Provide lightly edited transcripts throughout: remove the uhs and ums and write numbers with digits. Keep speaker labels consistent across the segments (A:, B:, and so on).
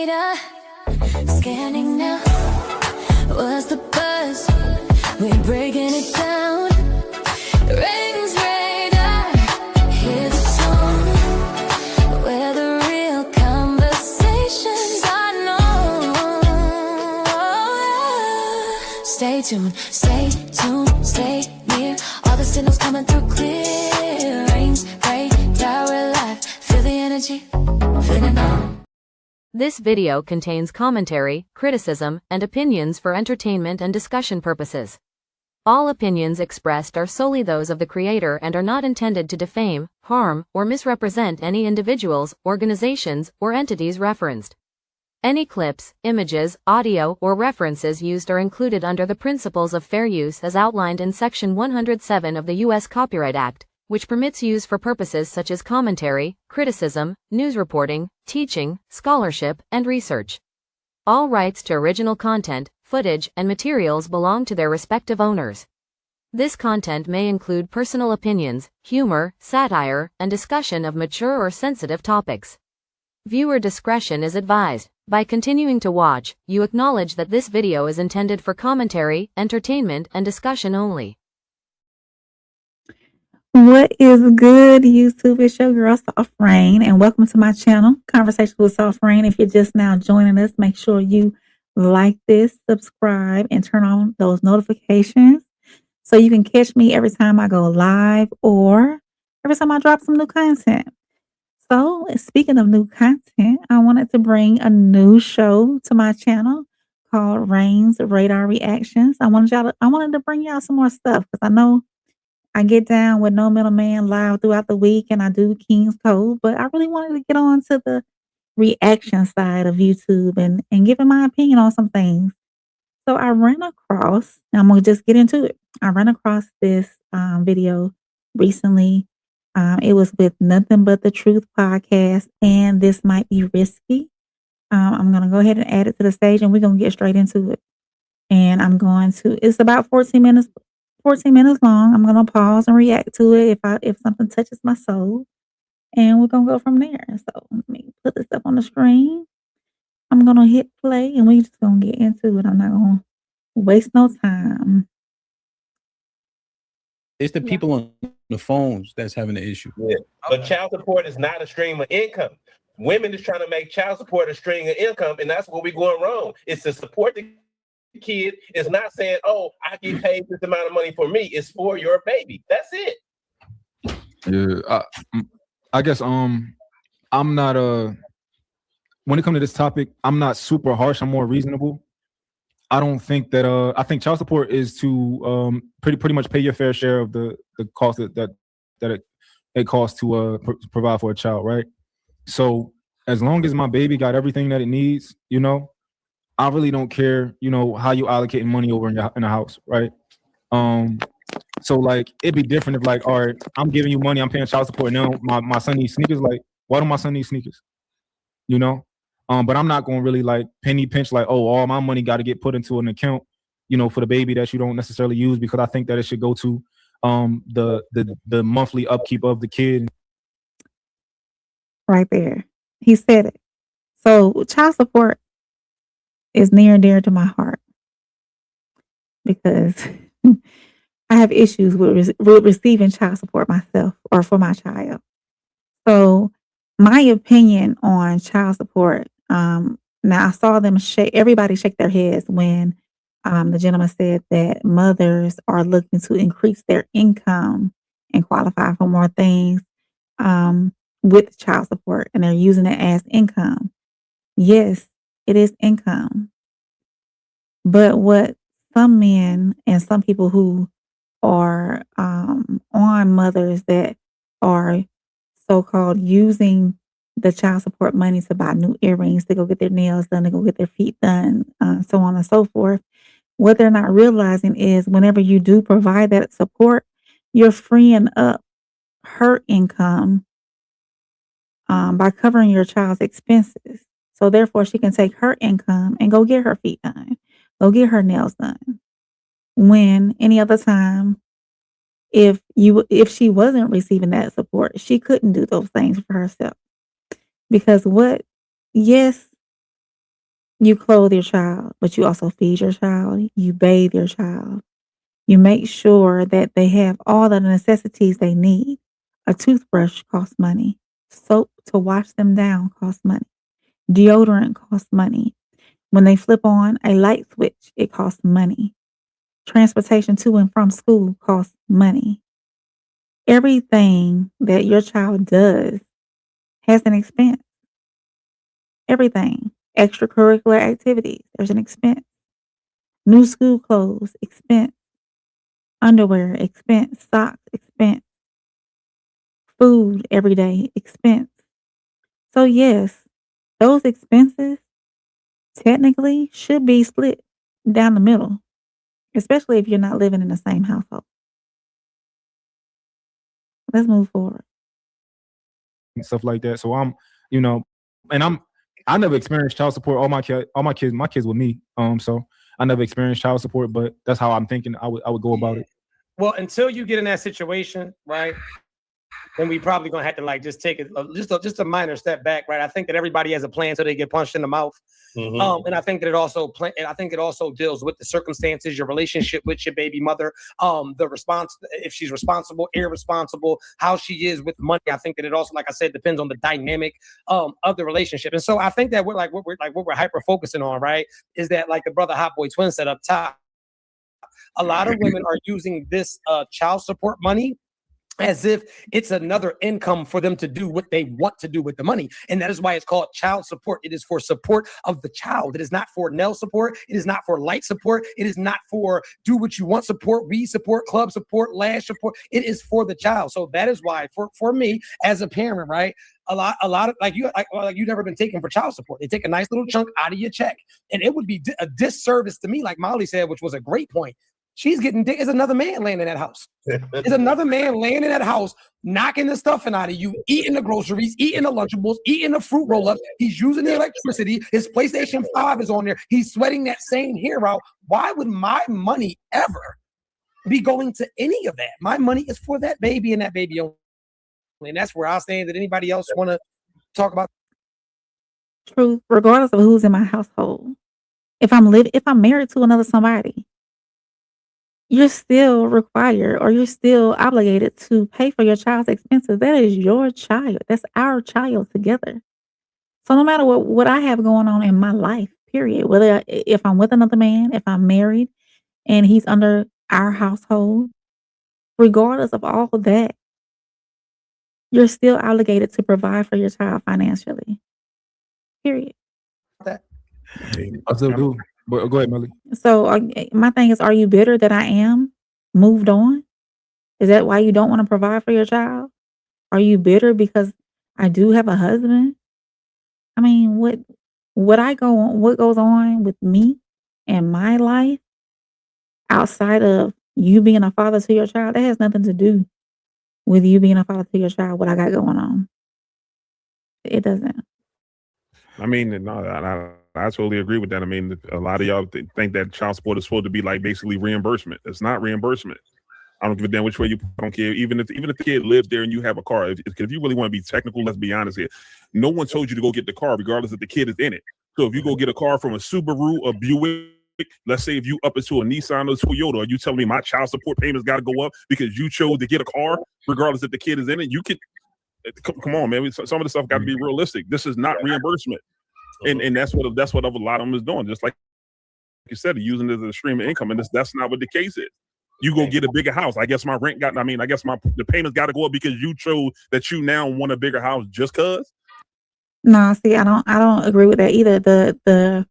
A: radar, scanning now. What's the buzz? We're breaking it down. Rings radar, hear the tone. Where the real conversations are known. Stay tuned, stay tuned, stay near. All the signals coming through clear. Rings radar, we're live. Feel the energy, feel it now.
B: This video contains commentary, criticism, and opinions for entertainment and discussion purposes. All opinions expressed are solely those of the creator and are not intended to defame, harm, or misrepresent any individuals, organizations, or entities referenced. Any clips, images, audio, or references used are included under the principles of fair use as outlined in Section 107 of the U.S. Copyright Act, which permits use for purposes such as commentary, criticism, news reporting, teaching, scholarship, and research. All rights to original content, footage, and materials belong to their respective owners. This content may include personal opinions, humor, satire, and discussion of mature or sensitive topics. Viewer discretion is advised. By continuing to watch, you acknowledge that this video is intended for commentary, entertainment, and discussion only.
C: What is good, YouTube? It's your girl, Soft Rain, and welcome to my channel, Conversations with Soft Rain. If you're just now joining us, make sure you like this, subscribe, and turn on those notifications so you can catch me every time I go live or every time I drop some new content. So, speaking of new content, I wanted to bring a new show to my channel called Rain's Radar Reactions. I wanted to bring y'all some more stuff because I know I get down with No Middleman live throughout the week and I do King's Code, but I really wanted to get on to the reaction side of YouTube and giving my opinion on some things. So I ran across, and I'm going to just get into it. I ran across this video recently. It was with Nothing But the Truth podcast, and This Might Be Risky. I'm going to go ahead and add it to the stage and we're going to get straight into it. And it's about 14 minutes long. I'm going to pause and react to it if something touches my soul. And we're going to go from there. So let me put this up on the screen. I'm going to hit play and we're just going to get into it. I'm not going to waste no time.
D: It's the people on the phones that's having the issue.
E: Yeah. But child support is not a stream of income. Women is trying to make child support a stream of income, and that's where we're going wrong. It's to support the kid. It's not saying, oh, I get paid this amount of money for me. It's for your baby. That's it.
D: Yeah, I guess I'm not when it comes to this topic, I'm not super harsh. I'm more reasonable. I don't think that I think child support is to pretty much pay your fair share of the cost that it costs to provide for a child, right? So as long as my baby got everything that it needs, I really don't care, how you allocating money over in the house, right? So like it'd be different if like, all right, I'm giving you money, I'm paying child support now. My son needs sneakers. Like, why don't my son need sneakers? But I'm not gonna really like penny pinch like, oh, all my money got to get put into an account, for the baby that you don't necessarily use, because I think that it should go to the monthly upkeep of the kid.
C: Right there. He said it. So child support is near and dear to my heart because I have issues with receiving child support myself or for my child. So my opinion on child support, now I saw everybody shake their heads when the gentleman said that mothers are looking to increase their income and qualify for more things with child support, and they're using it as income. Yes, it is income. But what some men and some people who are on mothers that are so-called using the child support money to buy new earrings, to go get their nails done, to go get their feet done, so on and so forth. What they're not realizing is whenever you do provide that support, you're freeing up her income by covering your child's expenses. So therefore, she can take her income and go get her feet done, go get her nails done. When any other time, if she wasn't receiving that support, she couldn't do those things for herself. Because yes, You clothe your child, but you also feed your child. You bathe your child. You make sure that they have all the necessities they need. A toothbrush costs money. Soap to wash them down costs money. Deodorant costs money. When they flip on a light switch, it costs money. Transportation to and from school costs money. Everything that your child does has an expense. Everything. Extracurricular activities, there's an expense. New school clothes, expense. Underwear, expense. Socks, expense. Food every day, expense. So yes, those expenses technically should be split down the middle, especially if you're not living in the same household. Let's move forward.
D: and stuff like that. So I'm, you know, and I never experienced child support. My kids with me. So I never experienced child support, but that's how I'm thinking I would go about it.
F: Well, until you get in that situation, right? Then we probably gonna have to like just take it just a minor step back, right? I think that everybody has a plan so they get punched in the mouth. And I think that it also deals with the circumstances, your relationship with your baby mother, the response, if she's responsible, irresponsible, how she is with money. I think that it also, like I said, depends on the dynamic of the relationship. And so I think that what we're hyper focusing on, right, is that like the brother Hot Boy Twin said up top, a lot of women are using this child support money as if it's another income for them to do what they want to do with the money. And that is why it's called child support. It is for support of the child. It is not for nail support. It is not for light support. It is not for do what you want support, weed support, club support, lash support. It is for the child. So that is why for me as a parent, right? A lot of like you've never been taken for child support. They take a nice little chunk out of your check. And it would be a disservice to me, like Molly said, which was a great point. She's getting dick. Is another man laying in that house. Is another man laying in that house, knocking the stuffing out of you, eating the groceries, eating the Lunchables, eating the fruit roll-ups. He's using the electricity. His PlayStation 5 is on there. He's sweating that same hair out. Why would my money ever be going to any of that? My money is for that baby and that baby only. And that's where I stand. Did anybody else want to talk about?
C: Truth, regardless of who's in my household. If I'm married to another somebody, you're still required or you're still obligated to pay for your child's expenses. That is your child. That's our child together. So no matter what I have going on in my life, period, whether if I'm with another man, if I'm married and he's under our household, regardless of all of that, you're still obligated to provide for your child financially. Period.
F: That?
D: I still do. But go ahead, Melly.
C: So my thing is, are you bitter that I am moved on? Is that why you don't want to provide for your child? Are you bitter because I do have a husband? I mean, what goes on with me and my life outside of you being a father to your child, that has nothing to do with you being a father to your child, what I got going on. It doesn't.
G: I mean, no, I totally agree with that. I mean, a lot of y'all think that child support is supposed to be like basically reimbursement. It's not reimbursement. I don't give a damn which way you. I don't care. Even if the kid lives there and you have a car, if you really want to be technical, let's be honest here. No one told you to go get the car, regardless if the kid is in it. So if you go get a car from a Subaru, a Buick, let's say if you up into a Nissan or Toyota, are you telling me my child support payments got to go up because you chose to get a car, regardless if the kid is in it? You could. Come on, man. Some of the stuff got to be realistic. This is not reimbursement, and that's what a lot of them is doing. Just like you said, using it as a stream of income, and that's not what the case is. You go get a bigger house. I guess my rent got. I mean, I guess the payments got to go up because you chose that you now want a bigger house just cause.
C: No, see, I don't agree with that either. The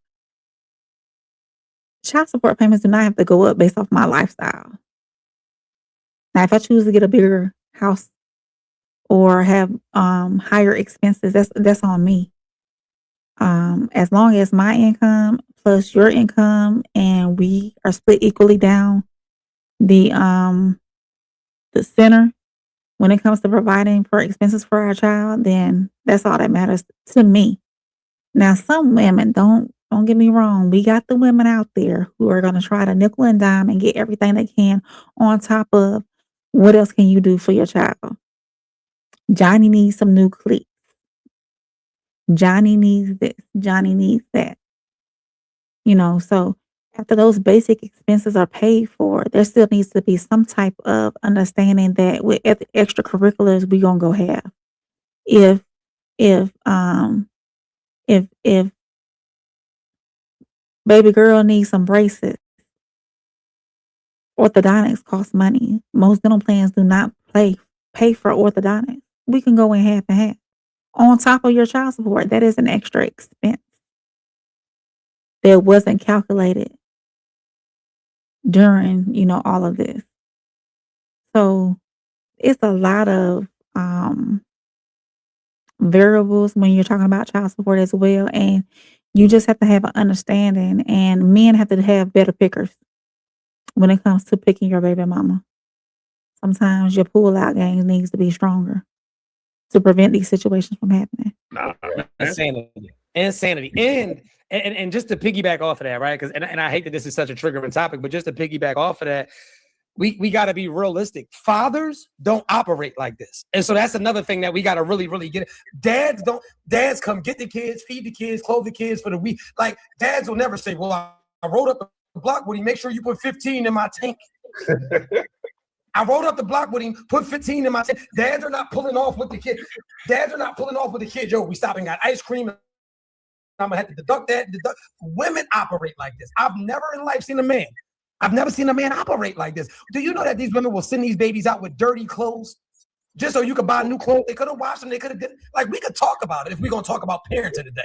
C: child support payments do not have to go up based off my lifestyle. Now, if I choose to get a bigger house or have higher expenses, that's on me. As long as my income plus your income and we are split equally down the center when it comes to providing for expenses for our child, then that's all that matters to me. Now, some women don't get me wrong. We got the women out there who are going to try to nickel and dime and get everything they can on top of what else can you do for your child. Johnny needs some new cleats. Johnny needs this. Johnny needs that. So after those basic expenses are paid for, there still needs to be some type of understanding that with extracurriculars we gonna go have. If if if baby girl needs some braces, orthodontics costs money. Most dental plans do not pay for orthodontics. We can go in half and half. On top of your child support, that is an extra expense that wasn't calculated during, all of this. So it's a lot of variables when you're talking about child support as well. And you just have to have an understanding, and men have to have better pickers when it comes to picking your baby mama. Sometimes your pull out game needs to be stronger to prevent these situations from happening.
F: Insanity. And just to piggyback off of that, right? Because and I hate that this is such a triggering topic, but just to piggyback off of that, we got to be realistic. Fathers don't operate like this. And so that's another thing that we got to really, really get. Dads come get the kids, feed the kids, clothe the kids for the week. Like, dads will never say, well, I rode up the block with him, make sure you put 15 in my tank. I rode up the block with him, put 15 in my tank. Dads are not pulling off with the kid. Yo, we stopped and got ice cream. I'm gonna have to deduct that. Women operate like this. I've never in life seen a man. I've never seen a man operate like this. Do you know that these women will send these babies out with dirty clothes just so you could buy new clothes? They could have washed them. They could have did like we could talk about it if we're gonna talk about parenting today.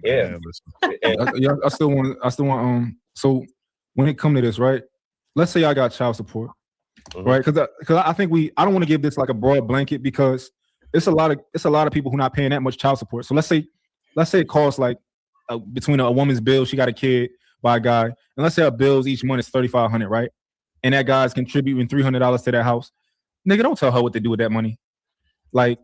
E: Yeah.
D: I still want. So when it come to this, right? Let's say I got child support, right? Because I think I don't want to give this like a broad blanket because it's a lot of people who not paying that much child support. So let's say it costs like between a woman's bill, she got a kid by a guy, and let's say her bills each month is $3,500, right? And that guy's contributing $300 to that house. Nigga, don't tell her what to do with that money. Like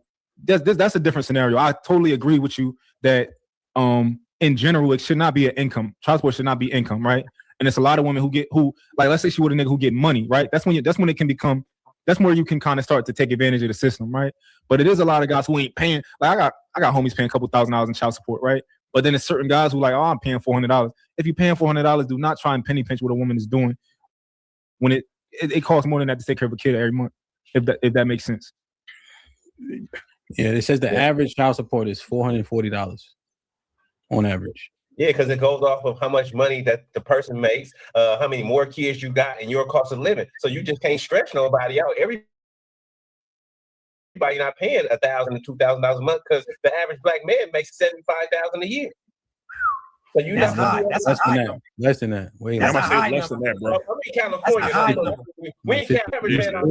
D: that's a different scenario. I totally agree with you that in general it should not be an income. Child support should not be income, right? And it's a lot of women who like, let's say she with a nigga who get money, right? That's when it can become. That's where you can kind of start to take advantage of the system, right? But it is a lot of guys who ain't paying. Like I got homies paying a couple $1,000s in child support, right? But then there's certain guys who like, oh, I'm paying $400. If you're paying $400, do not try and penny pinch what a woman is doing when it costs more than that to take care of a kid every month. If that makes sense.
H: Yeah, it says the average child support is $440 on average.
E: Yeah, because it goes off of how much money that the person makes, how many more kids you got, and your cost of living. So you just can't stretch nobody out. Everybody not paying $1,000 to $2,000 a month because the average black man makes $75,000 a year. So you
F: that's high.
H: Less than that. Wait,
G: I'm gonna say less than that, bro.
E: I'm in California. We ain't can't average man out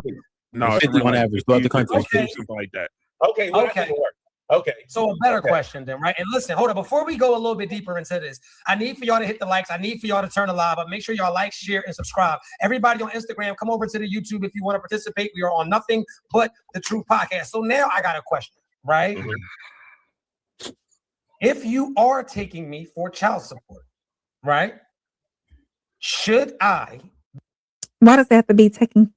E: here.
G: No,
H: 50 on average throughout the country.
G: Okay. Something like that.
E: Okay, well, that doesn't work. Okay.
F: So a better question then, right? And listen, hold on. Before we go a little bit deeper into this, I need for y'all to hit the likes. I need for y'all to turn the live up. Make sure y'all like, share, and subscribe. Everybody on Instagram, come over to the YouTube if you want to participate. We are on Nothing But the Truth podcast. So now I got a question, right? Mm-hmm. If you are taking me for child support, right? Should I?
C: Why does that have to be taking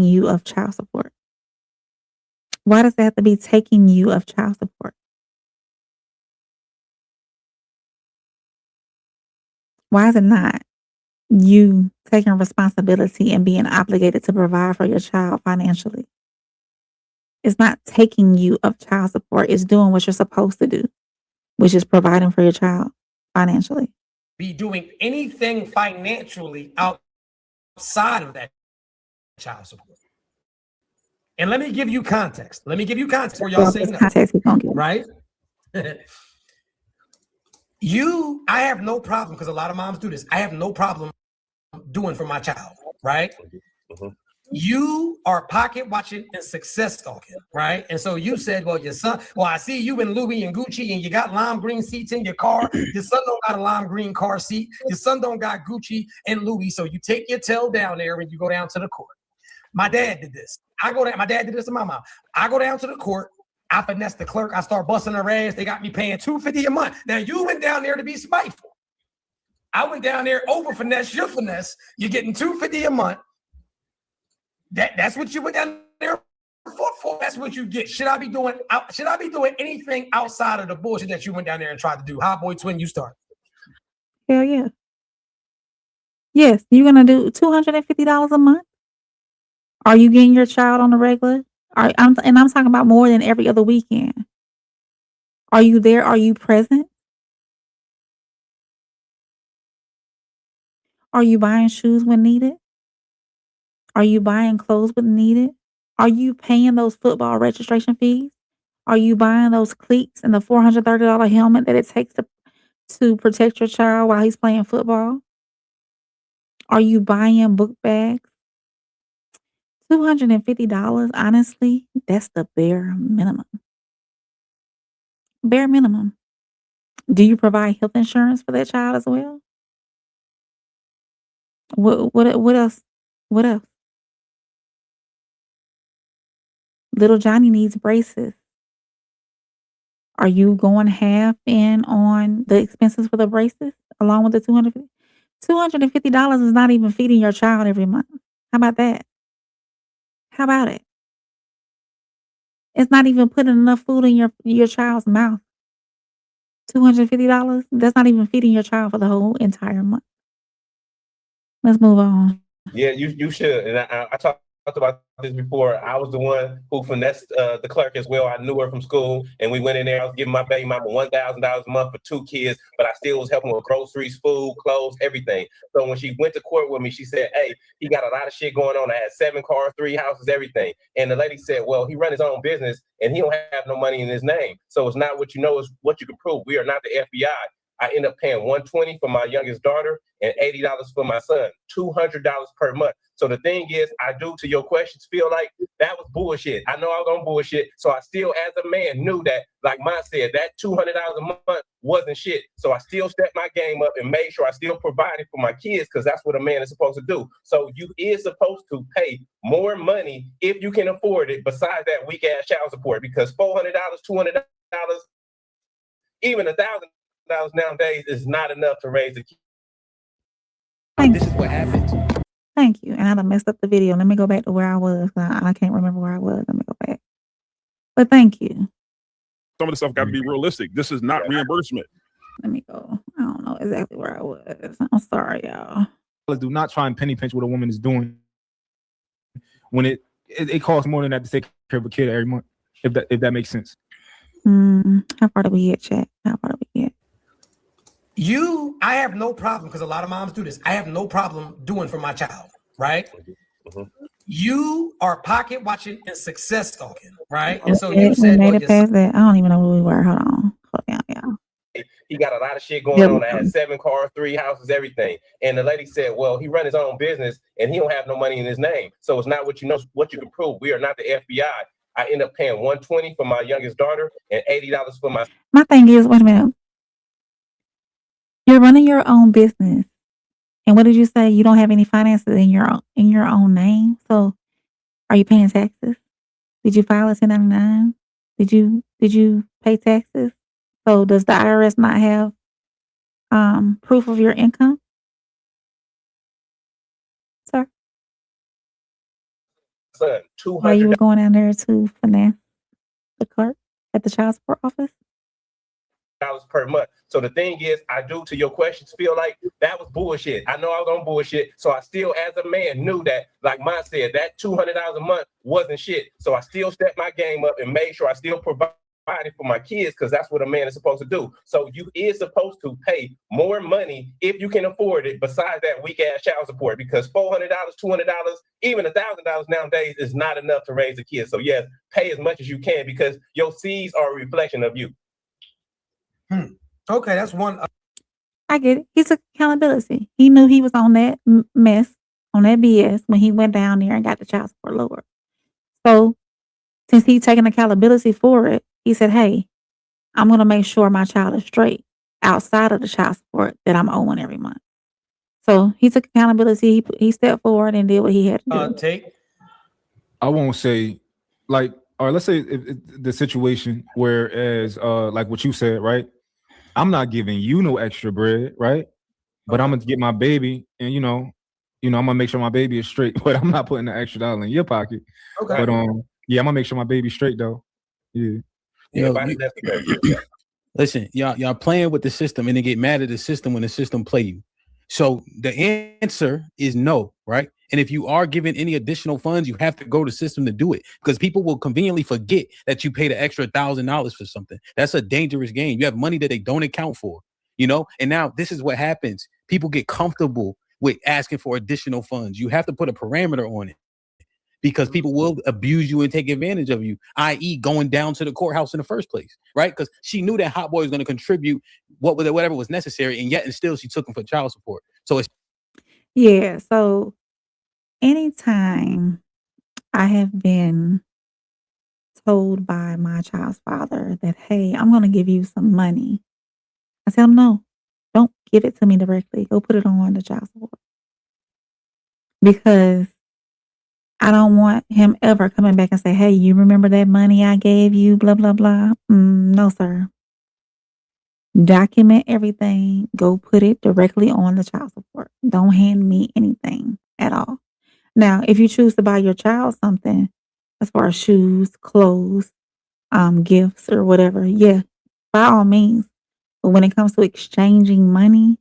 C: you of child support? Why does that have to be taking you of child support? Why is it not you taking responsibility and being obligated to provide for your child financially? It's not taking you of child support. It's doing what you're supposed to do, which is providing for your child financially.
F: Be doing anything financially outside of that child support. And let me give you context. Let me give you context where y'all say no.
C: Context we gonna get.
F: Right? I have no problem, because a lot of moms do this. I have no problem doing for my child, right? Mm-hmm. You are pocket watching and success stalking, right? And so you said, well, your son, I see you in Louis and Gucci and you got lime green seats in your car. Your son don't got a lime green car seat. Your son don't got Gucci and Louis. So you take your tail down there and you go down to the court. My dad did this. My dad did this to my mom. I go down to the court. I finesse the clerk. I start busting her ass. They got me paying $250 a month. Now you went down there to be spiteful. I went down there over finesse your finesse. You're getting $250 a month. That's what you went down there for. That's what you get. Should I be doing anything outside of the bullshit that you went down there and tried to do? Hot boy twin, you start.
C: Hell yeah. Yes, you're gonna do $250 a month. Are you getting your child on the regular? I'm talking about more than every other weekend. Are you there? Are you present? Are you buying shoes when needed? Are you buying clothes when needed? Are you paying those football registration fees? Are you buying those cleats and the $430 helmet that it takes to protect your child while he's playing football? Are you buying book bags? $250, honestly, that's the bare minimum. Bare minimum. Do you provide health insurance for that child as well? What else? What else? Little Johnny needs braces. Are you going half in on the expenses for the braces along with the $250 is not even feeding your child every month. How about that? How about it? It's not even putting enough food in your child's mouth. $250, that's not even feeding your child for the whole entire month. Let's move on.
E: Yeah, you should. And I talked about this before. I was the one who finessed the clerk as well. I knew her from school, and we went in there. I was giving my baby mama $1,000 a month for 2 kids, but I still was helping with groceries, food, clothes, everything. So when she went to court with me, she said, "Hey, he got a lot of shit going on. I had 7 cars, 3 houses, everything." And the lady said, "Well, he run his own business, and he don't have no money in his name. So it's not what you know, it's what you can prove. We are not the FBI." I end up paying $120 for my youngest daughter and $80 for my son, $200 per month. So the thing is, I do, to your questions, feel like that was bullshit. I know I was on bullshit. So I still, as a man, knew that, like Ma said, that $200 a month wasn't shit. So I still stepped my game up and made sure I still provided for my kids, because that's what a man is supposed to do. So you is supposed to pay more money if you can afford it, besides that weak ass child support, because $400, $200, even $1,000 nowadays is not enough to raise a kid.
F: This is what happens.
C: Thank you. And I done messed up the video. Let me go back to where I was. I can't remember where I was. Let me go back. But thank you.
G: Some of the stuff got to be realistic. This is not reimbursement.
C: Let me go. I don't know exactly where I was. I'm sorry, y'all.
D: Do not try and penny pinch what a woman is doing when it costs more than that to take care of a kid every month. If that makes sense.
C: How far did we get, chat? How far did we get?
F: I have no problem, because a lot of moms do this. I have no problem doing for my child, right?
E: Mm-hmm.
F: You are pocket watching and success talking, right? And so you
C: We
F: said,
C: made it past that. I don't even know where we were. Hold on, y'all.
E: He got a lot of shit going on. I had 7 cars, 3 houses, everything. And the lady said, "Well, he run his own business, and he don't have no money in his name. So it's not what you know, what you can prove. We are not the FBI." I end up paying $120 for my youngest daughter and $80 for my.
C: My thing is, wait a minute. You're running your own business, and what did you say? You don't have any finances in your own name. So, are you paying taxes? Did you file a 1099? Did you pay taxes? So, does the IRS not have proof of your income, sir?
E: Son,
C: While you
E: $200
C: were going down there to finance the clerk at the child support office?
E: per month. So the thing is, I do, to your questions, feel like that was bullshit. I know I was on bullshit. So I still, as a man, knew that, like Ma said, that $200 a month wasn't shit. So I still stepped my game up and made sure I still provided for my kids, because that's what a man is supposed to do. So you is supposed to pay more money if you can afford it, besides that weak ass child support, because $400, $200, even $1,000 nowadays is not enough to raise a kid. So yes, pay as much as you can, because your seeds are a reflection of you.
F: Okay, that's one.
C: I get it. He took accountability. He knew he was on that mess, on that BS when he went down there and got the child support lowered. So since he's taking accountability for it, he said, "Hey, I'm going to make sure my child is straight outside of the child support that I'm owing every month." So he took accountability. He stepped forward and did what he had to do.
D: I won't say, like, or let's say if the situation whereas like what you said, right? I'm not giving you no extra bread, right? But I'm gonna get my baby, and I'm gonna make sure my baby is straight. But I'm not putting the extra dollar in your pocket.
F: Okay.
D: But yeah, I'm gonna make sure my baby's straight though. Yeah.
H: Yo, Listen, y'all playing with the system and then get mad at the system when the system play you. So the answer is no, right? And if you are given any additional funds, you have to go to the system to do it, because people will conveniently forget that you paid an extra $1,000 for something. That's a dangerous game. You have money that they don't account for, and now this is what happens. People get comfortable with asking for additional funds. You have to put a parameter on it, because people will abuse you and take advantage of you, i.e. going down to the courthouse in the first place, right? Because she knew that Hot Boy was going to contribute whatever was necessary, and yet and still she took him for child support. So it's
C: Yeah. So anytime I have been told by my child's father that, hey, I'm going to give you some money, I tell him, no, don't give it to me directly. Go put it on the child support. Because I don't want him ever coming back and say, hey, you remember that money I gave you, blah, blah, blah. No, sir. Document everything. Go put it directly on the child support. Don't hand me anything at all. Now, if you choose to buy your child something, as far as shoes, clothes, gifts or whatever, yeah, by all means. But when it comes to exchanging money,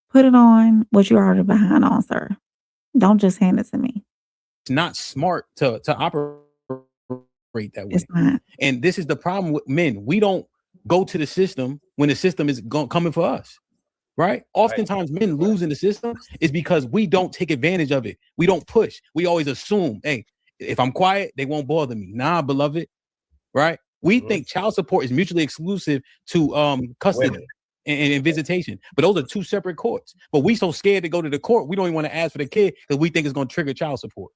C: put it on what you're already behind on, sir. Don't just hand it to me.
H: not smart to operate that way.
C: It's not.
H: And this is the problem with men. We don't go to the system when the system is coming for us, right? Oftentimes men lose in the system is because we don't take advantage of it. We don't push. We always assume, hey, if I'm quiet, they won't bother me. Nah, beloved, right? We think child support is mutually exclusive to custody and visitation, but those are two separate courts. But we so scared to go to the court, we don't even want to ask for the kid because we think it's going to trigger child support.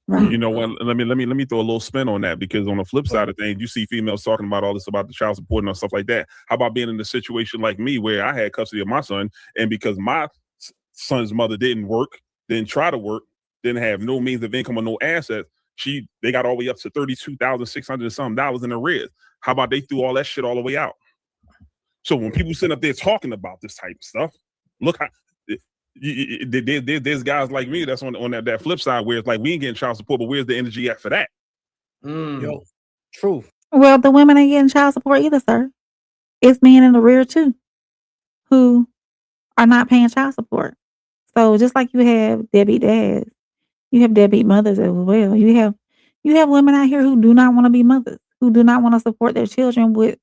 C: Right.
G: You know what? Let me throw a little spin on that, because on the flip side of things, you see females talking about all this about the child support and stuff like that. How about being in a situation like me where I had custody of my son, and because my son's mother didn't work, didn't try to work, didn't have no means of income or no assets, they got all the way up to $32,600 and some dollars in arrears. How about they threw all that shit all the way out? So when people sit up there talking about this type of stuff, look how there's guys like me that's on that flip side where it's like we ain't getting child support, but where's the energy at for that?
H: Yo, truth.
C: Well, the women ain't getting child support either, sir. It's men in the rear too who are not paying child support. So just like you have deadbeat dads, you have deadbeat mothers as well. You have women out here who do not want to be mothers, who do not want to support their children with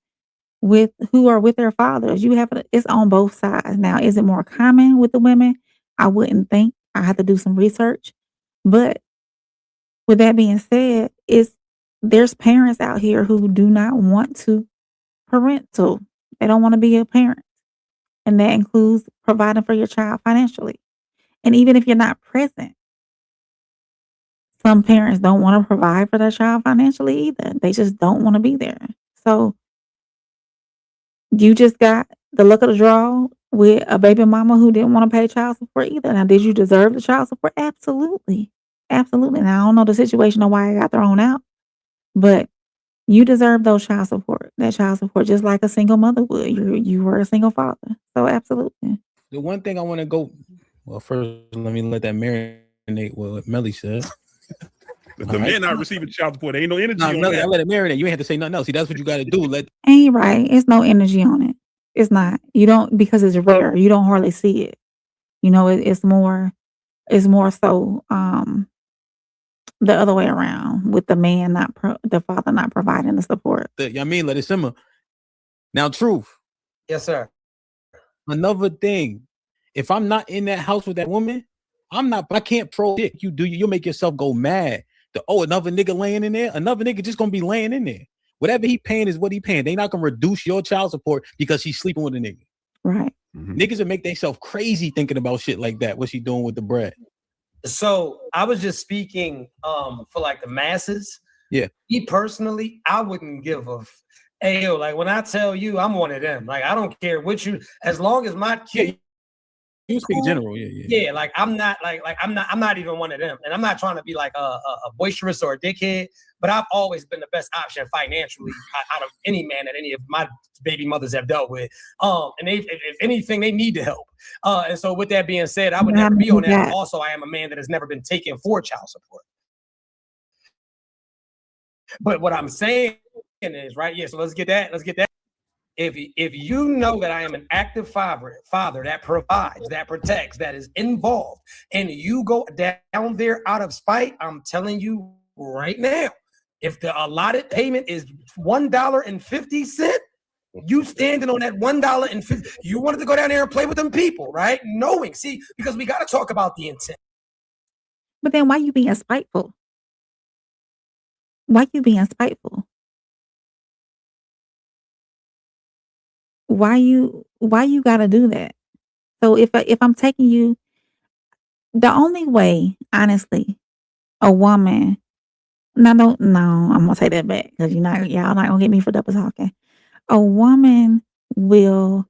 C: who are with their fathers. It's on both sides. Now, is it more common with the women? I wouldn't think. I have to do some research. But with that being said, there's parents out here who do not want to parental. They don't want to be a parent. And that includes providing for your child financially. And even if you're not present, some parents don't want to provide for their child financially either. They just don't want to be there. So you just got the luck of the draw with a baby mama who didn't want to pay child support either. Now, did you deserve the child support? Absolutely. Absolutely. Now, I don't know the situation of why it got thrown out, but you deserve that child support, just like a single mother would. You were a single father. So absolutely.
H: The one thing I want to go, well, first, let me let that marinate what Melly said.
G: The men not receiving child support. There ain't no energy on
H: Melly,
G: that.
H: I let it marinate. You ain't have to say nothing else. See, that's what you got to do.
C: Ain't right. It's no energy on it. It's not. You don't, because it's rare. You don't hardly see it. It's more so the other way around, with the man the father not providing the support.
H: I mean, let it simmer. Now, truth.
F: Yes, sir.
H: Another thing, if I'm not in that house with that woman, I can't pro-dick. You'll make yourself go mad. Another nigga laying in there, another nigga just gonna be laying in there. Whatever he paying is what he paying. They not gonna reduce your child support because she's sleeping with a nigga.
C: Right.
H: Mm-hmm. Niggas will make themselves crazy thinking about shit like that. What she doing with the bread?
F: So I was just speaking for like the masses.
H: Yeah.
F: Me personally, I wouldn't give a yo, like when I tell you I'm one of them, like I don't care what as long as my kid.
H: You speak general,
F: yeah. Like I'm not I'm not even one of them, and I'm not trying to be like a boisterous or a dickhead. But I've always been the best option financially out of any man that any of my baby mothers have dealt with. And if anything, they need the help. And so with that being said, I would never be on that. Also, I am a man that has never been taken for child support. But what I'm saying is, right? Yeah. So let's get that. if you know that I am an active father that provides, that protects, that is involved, and you go down there out of spite, I'm telling you right now, if the allotted payment is $1.50, you standing on that $1.50, you wanted to go down there and play with them people, right? Knowing, see, because we got to talk about the intent.
C: But then why you being spiteful? Why you being spiteful? Why you gotta do that? So if I'm taking you, the only way, honestly, a woman, no, I'm gonna take that back because y'all not gonna get me for double talking. A woman will,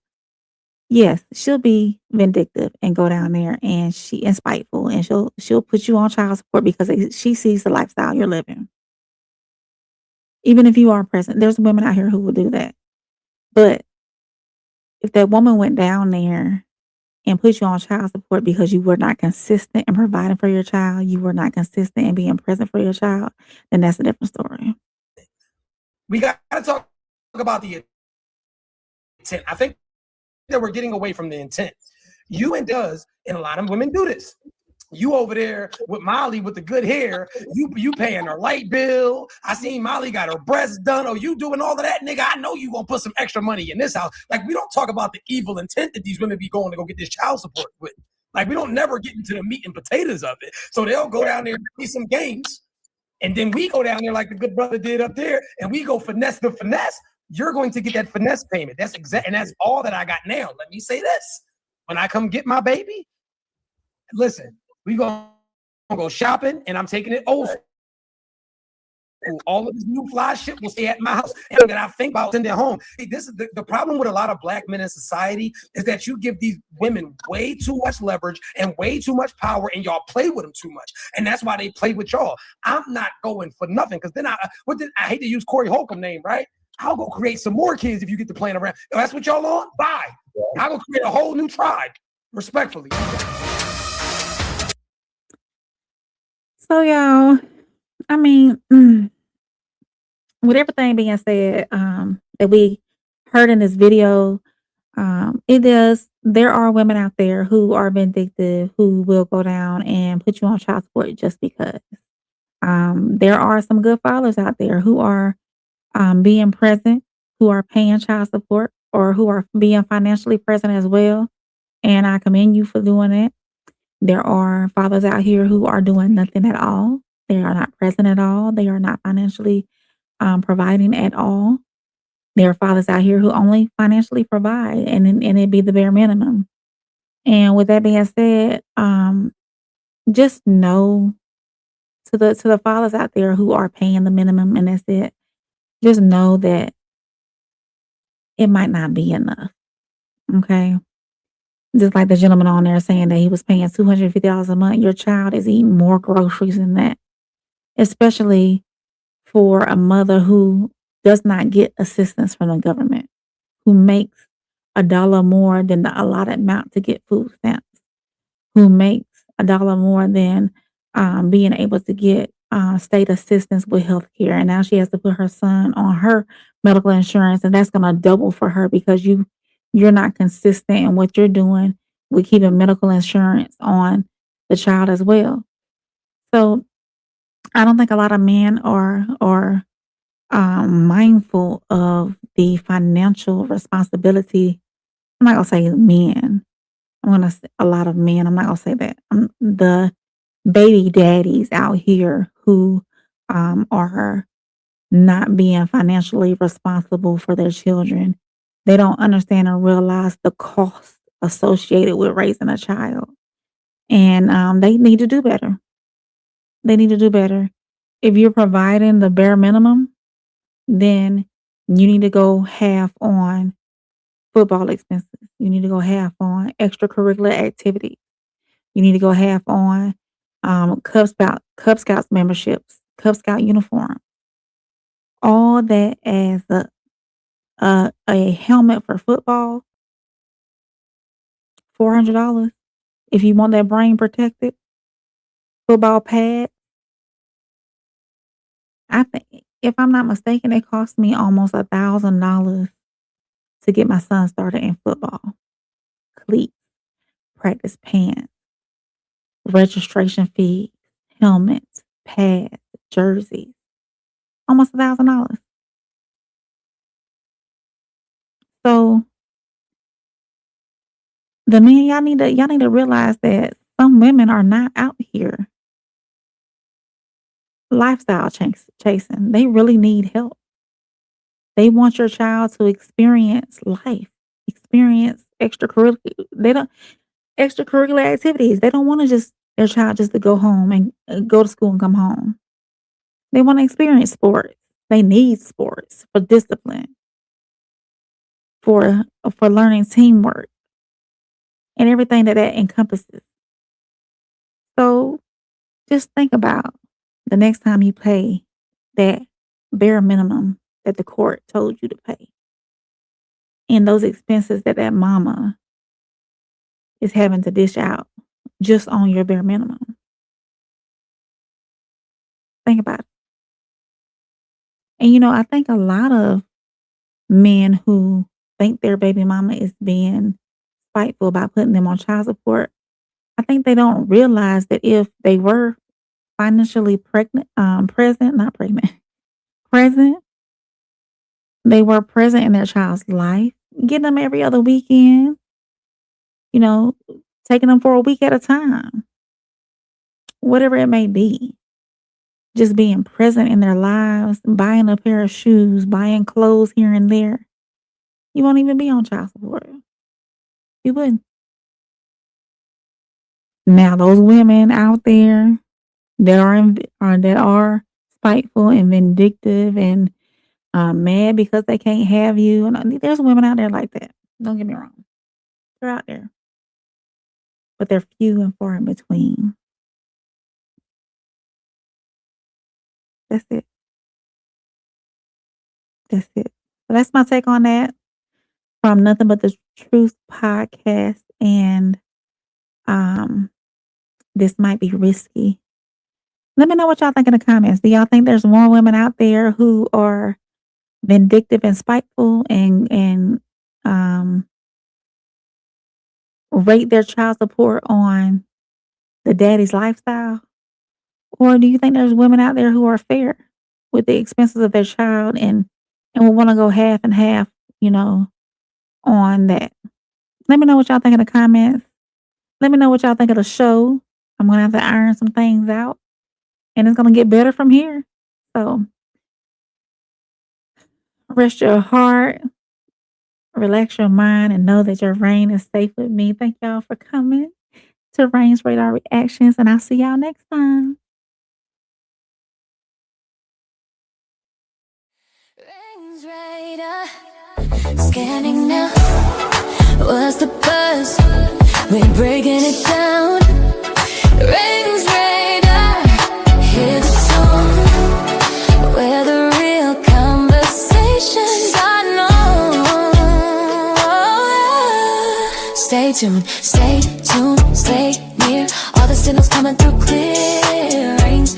C: yes, she'll be vindictive and go down there and spiteful, and she'll put you on child support because she sees the lifestyle you're living. Even if you are present, there's women out here who will do that. But if that woman went down there and put you on child support because you were not consistent in providing for your child, you were not consistent in being present for your child, then that's a different story.
F: We got to talk about the intent. I think that we're getting away from the intent. And a lot of women do this. You over there with Molly with the good hair, you paying her light bill. I seen Molly got her breasts done. Oh, you doing all of that, nigga? I know you gonna put some extra money in this house. Like, we don't talk about the evil intent that these women be going to go get this child support with. Like, we don't never get into the meat and potatoes of it. So they'll go down there and play some games, and then we go down there like the good brother did up there, and we go finesse the finesse. You're going to get that finesse payment. That's exact, and that's all that I got now. Let me say this: when I come get my baby, listen, we gonna go shopping, and I'm taking it old school. All of this new fly shit will stay at my house, and that I think about sending it home. This is the problem with a lot of black men in society, is that you give these women way too much leverage and way too much power, and y'all play with them too much, and that's why they play with y'all. I'm not going for nothing, because then I hate to use Corey Holcomb name, right? I'll go create some more kids if you get to playing around. If that's what y'all on, bye. I'll go create a whole new tribe, respectfully.
C: So y'all, I mean, with everything being said, that we heard in this video, there are women out there who are vindictive, who will go down and put you on child support just because. There are some good fathers out there who are being present, who are paying child support, or who are being financially present as well. And I commend you for doing that. There are fathers out here who are doing nothing at all. They are not present at all. They are not financially providing at all. There are fathers out here who only financially provide, and it be the bare minimum. And with that being said, just know, to the fathers out there who are paying the minimum and that's it, just know that it might not be enough. Okay. Just like the gentleman on there saying that he was paying $250 a month. Your child is eating more groceries than that, especially for a mother who does not get assistance from the government, who makes $1 more than the allotted amount to get food stamps, who makes $1 more than being able to get state assistance with health care. And now she has to put her son on her medical insurance, and that's going to double for her because you're not consistent in what you're doing with keeping medical insurance on the child as well. So I don't think a lot of men are mindful of the financial responsibility. I'm not gonna say men. I'm gonna say a lot of men. I'm not gonna say that. The baby daddies out here who are not being financially responsible for their children. They don't understand or realize the cost associated with raising a child, and they need to do better. They need to do better. If you're providing the bare minimum, then you need to go half on football expenses. You need to go half on extracurricular activities. You need to go half on Cub Scouts memberships, Cub Scout uniform. All that as a helmet for football, $400. If you want that brain protected, football pad. I think, if I'm not mistaken, it cost me almost $1,000 to get my son started in football. Cleats, practice pants, registration fees, helmets, pads, jerseys. Almost $1,000. So the men, y'all need to realize that some women are not out here lifestyle chasing. They really need help. They want your child to experience life, experience extracurricular activities. They don't want to just their child just to go home and go to school and come home. They want to experience sports. They need sports for discipline, for learning teamwork, and everything that encompasses. So just think about the next time you pay that bare minimum that the court told you to pay, and those expenses that mama is having to dish out just on your bare minimum. Think about it. And I think a lot of men who think their baby mama is being spiteful by putting them on child support, I think they don't realize that if they were financially present, they were present in their child's life, getting them every other weekend, taking them for a week at a time, whatever it may be. Just being present in their lives, buying a pair of shoes, buying clothes here and there. You won't even be on child support. You wouldn't. Now, those women out there that are spiteful and vindictive and mad because they can't have you, and there's women out there like that. Don't get me wrong. They're out there. But they're few and far in between. That's it. That's it. So that's my take on that from Nothing But the Truth podcast. And this might be risky. Let me know what y'all think in the comments. Do y'all think there's more women out there who are vindictive and spiteful and rate their child support on the daddy's lifestyle? Or do you think there's women out there who are fair with the expenses of their child and will want to go half and half, on that? Let me know what y'all think in the comments. Let me know what y'all think of the show. I'm going to have to iron some things out, and it's going to get better from here. So rest your heart, relax your mind, and know that your reign is safe with me. Thank y'all for coming to Rain's Radar Reactions, and I'll see y'all next time.
A: Rain's Radar, scanning now. What's the buzz? We're breaking it down. Rain's Radar, hear the tone, where the real conversations are known. Stay tuned, stay near. All the signals coming through clear. Rain's